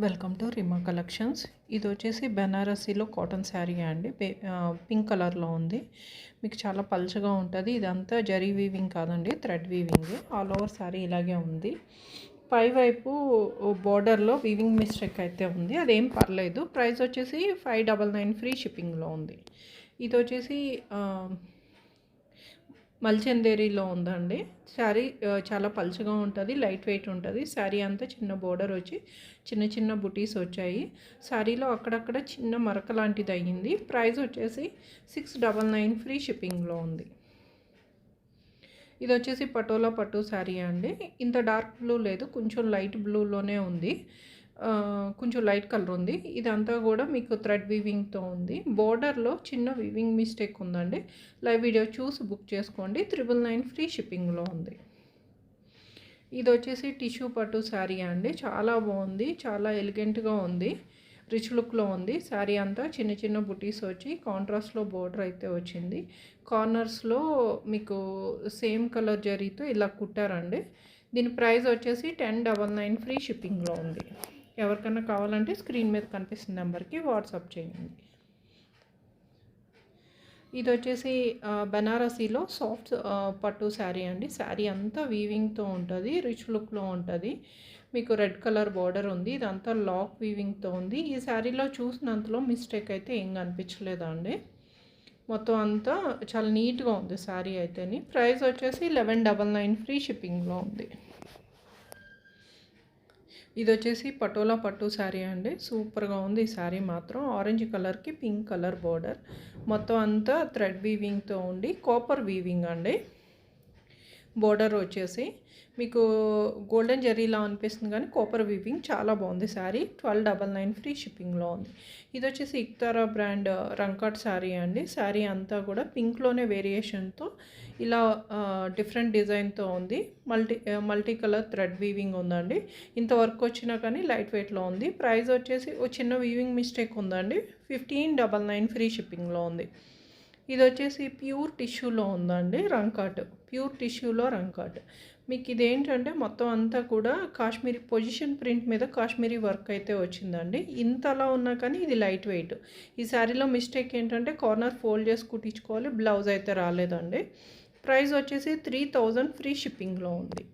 Welcome to రిమా collections. ఇది వచ్చేసి బెనారసీలో cotton sari అండి. పింక్ కలర్లో ఉంది. మీకు చాలా పల్చగా ఉంటుంది. ఇదంతా జరీ వీవింగ్ కాదండి, thread weaving. All over sari ఇలాగే ఉంది. పైవైపు బోర్డర్లో వీవింగ్ మిస్టేక్ అయితే ఉంది, అదేం పర్లేదు. ప్రైస్ వచ్చేసి 599 ఫ్రీ షిప్పింగ్లో ఉంది. ఇది వచ్చేసి మల్చందేరిలో ఉందండి. శారీ చాలా పల్చగా ఉంటుంది, లైట్ వెయిట్ ఉంటుంది. శారీ అంతా చిన్న బోర్డర్ వచ్చి చిన్న చిన్న బుటీస్ వచ్చాయి. శారీలో అక్కడక్కడ చిన్న మరక లాంటిది అయ్యింది. ప్రైస్ వచ్చేసి 699 ఫ్రీ షిప్పింగ్లో ఉంది. ఇది వచ్చేసి పటోలా పట్టు శారీ అండి. ఇంత డార్క్ బ్లూ లేదు, కొంచెం లైట్ బ్లూలోనే ఉంది. కొంచెం లైట్ కలర్ ఉంది. ఇదంతా కూడా మీకు థ్రెడ్ వీవింగ్తో ఉంది. బోర్డర్లో చిన్న వీవింగ్ మిస్టేక్ ఉందండి. లైవ్ వీడియో చూసి బుక్ చేసుకోండి. 999 ఫ్రీ షిప్పింగ్లో ఉంది. ఇది వచ్చేసి టిష్యూ పట్టు శారీ అండి. చాలా బాగుంది, చాలా ఎలిగెంట్గా ఉంది, రిచ్ లుక్లో ఉంది. శారీ అంతా చిన్న చిన్న బుటీస్ వచ్చి కాంట్రాస్ట్లో బోర్డర్ అయితే వచ్చింది. కార్నర్స్లో మీకు సేమ్ కలర్ జరీతో ఇలా కుట్టారండి. దీని ప్రైస్ వచ్చేసి 1099 ఫ్రీ షిప్పింగ్లో ఉంది. ఎవరికైనా కావాలంటే స్క్రీన్ మీద కనిపిస్తున్న నెంబర్కి వాట్సాప్ చేయండి. ఇది వచ్చేసి బెనారసీలో సాఫ్ట్ పట్టు శారీ అండి. శారీ అంతా వీవింగ్తో ఉంటుంది, రిచ్ లుక్లో ఉంటుంది. మీకు రెడ్ కలర్ బార్డర్ ఉంది. ఇదంతా లాక్ వీవింగ్తో ఉంది. ఈ శారీలో చూసినంతలో మిస్టేక్ అయితే ఏం కనిపించలేదండి. మొత్తం అంతా చాలా నీట్గా ఉంది శారీ అయితేని. ప్రైస్ వచ్చేసి 1199 ఫ్రీ షిప్పింగ్లో ఉంది. ఇది వచ్చేసి పటోలా పట్టు శారీ అండి. సూపర్గా ఉంది ఈ శారీ మాత్రం. ఆరెంజ్ కలర్కి పింక్ కలర్ బోర్డర్, మొత్తం అంతా థ్రెడ్ వీవింగ్తో ఉండి కాపర్ వీవింగ్ అండి. బోర్డర్ వచ్చేసి మీకు గోల్డెన్ జరీలా అనిపిస్తుంది, కానీ కాపర్ వీవింగ్. చాలా బాగుంది శారీ. 1299 ఫ్రీ షిప్పింగ్లో ఉంది. ఇది వచ్చేసి ఇక్తారా బ్రాండ్ రంకాట్ శారీ అండి. శారీ అంతా కూడా పింక్లోనే వేరియేషన్తో ఇలా డిఫరెంట్ డిజైన్తో ఉంది. మల్టీ కలర్ థ్రెడ్ వీవింగ్ ఉందండి. ఇంత వర్క్ వచ్చినా కానీ లైట్ వెయిట్లో ఉంది. ప్రైస్ వచ్చేసి ఓ చిన్న వీవింగ్ మిస్టేక్ ఉందండి. 1599 ఫ్రీ షిప్పింగ్లో ఉంది. ఇది వచ్చేసి ప్యూర్ టిష్యూలో ఉందండి, రంకాట్. ప్యూర్ టిష్యూలో రంకాట్. మీకు ఇదేంటంటే మొత్తం అంతా కూడా కాశ్మీరీ పొజిషన్ ప్రింట్ మీద కాశ్మీరీ వర్క్ అయితే వచ్చిందండి. ఇంతలా ఉన్నా కానీ ఇది లైట్ వెయిట్. ఈ శారీలో మిస్టేక్ ఏంటంటే కార్నర్ ఫోల్డ్ చేసి కుట్టించుకోవాలి, బ్లౌజ్ అయితే రాలేదండి. ప్రైస్ వచ్చేసి 3000 ఫ్రీ షిప్పింగ్లో ఉంది.